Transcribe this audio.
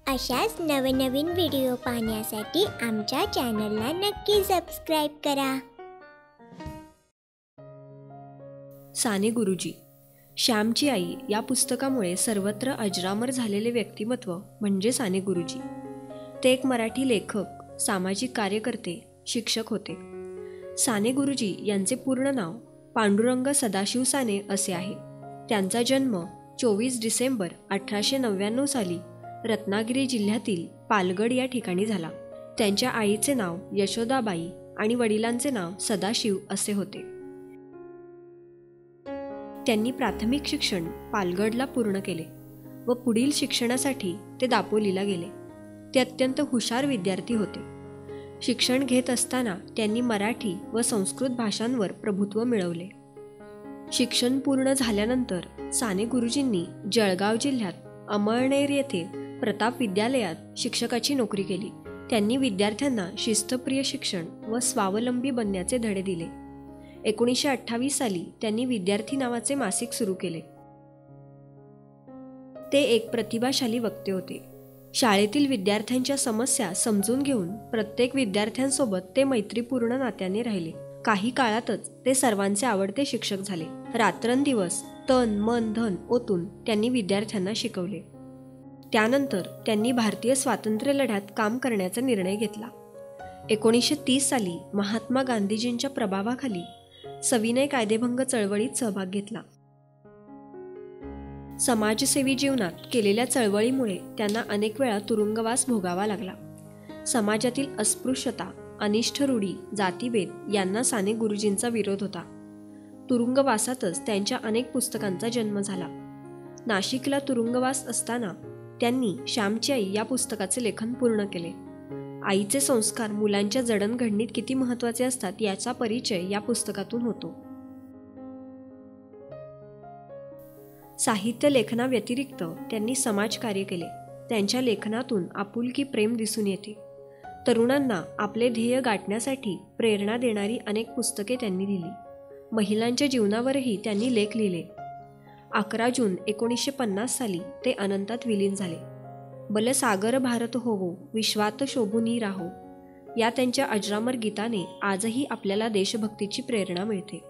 अशाच नवनवीन व्हिडिओ पाहण्यासाठी आमच्या चॅनलला नक्की सबस्क्राईब करा। साने गुरुजी, श्यामची आई या पुस्तकामुळे सर्वत्र अजरामर झालेले व्यक्तिमत्व म्हणजे साने गुरुजी। ते एक मराठी लेखक, सामाजिक कार्यकर्ते, शिक्षक होते। साने गुरुजी यांचे पूर्ण नाव पांडुरंग सदाशिव साने असे आहे। त्यांचा जन्म 24 डिसेंबर 1899 साली रत्नागिरी जिल्ह्यातील पालगड या ठिकाणी झाला। त्यांच्या आईचे नाव यशोदाबाई आणि वडिलांचे नाव सदाशिव असे होते। त्यांनी प्राथमिक शिक्षण पालगडला पूर्ण केले व पुढील शिक्षणासाठी ते दापोलीला गेले। ते अत्यंत हुशार विद्यार्थी होते। शिक्षण घेत असताना त्यांनी मराठी व संस्कृत भाषांवर प्रभुत्व मिळवले। शिक्षण पूर्ण झाल्यानंतर साने गुरुजींनी जळगाव जिल्ह्यात अमळनेर येथे प्रताप विद्यालयात शिक्षकाची नोकरी केली। त्यांनी विद्यार्थ्यांना शिस्तप्रिय शिक्षण व स्वावलंबी बनण्याचे धडे दिले। 1928 साली त्यांनी विद्यार्थी नावाचे मासिक सुरू केले। ते एक प्रतिभाशाली वक्ते होते। शाळेतील विद्यार्थ्यांच्या समस्या समजून घेऊन प्रत्येक विद्यार्थ्यांसोबत ते मैत्रीपूर्ण नात्याने राहिले। काही काळातच ते सर्वांचे आवडते शिक्षक झाले। रात्रंदिवस तन मन धन ओतून त्यांनी विद्यार्थ्यांना शिकवले। त्यानंतर त्यांनी भारतीय स्वातंत्र्य लढ्यात काम करण्याचा निर्णय घेतला। 1930 साली महात्मा गांधीजींच्या प्रभावाखाली सविनय कायदेभंग चळवळीत सहभाग घेतला। समाजसेवी जीवनात केलेल्या चळवळीमुळे त्यांना अनेक वेळा तुरुंगवास भोगावा लागला। समाजातील अस्पृश्यता, अनिष्ट रूढी, जातीभेद यांना साने गुरुजींचा विरोध होता। तुरुंगवासातच त्यांच्या अनेक पुस्तकांचा जन्म झाला। नाशिकला तुरुंगवास असताना त्यांनी श्यामची आई या पुस्तकाचे लेखन पूर्ण केले। आईचे संस्कार मुलांच्या जडणघडणीत किती महत्त्वाचे असतात याचा परिचय या पुस्तकातून होतो। साहित्य लेखनाव्यतिरिक्त त्यांनी समाजकार्य केले। त्यांच्या लेखनातून आपुलकी प्रेम दिसून येते। तरुणांना आपले ध्येय गाठण्यासाठी प्रेरणा देणारी अनेक पुस्तके त्यांनी लिहिली। महिलांच्या जीवनावरही त्यांनी लेख लिहिले। 11 जून 1950 साली ते अनंतात विलीन झाले। बल सागर भारत होवो, विश्वात शोभूनी राहो या त्यांच्या अजरामर गीताने आजही आपल्याला देशभक्तीची प्रेरणा मिळते।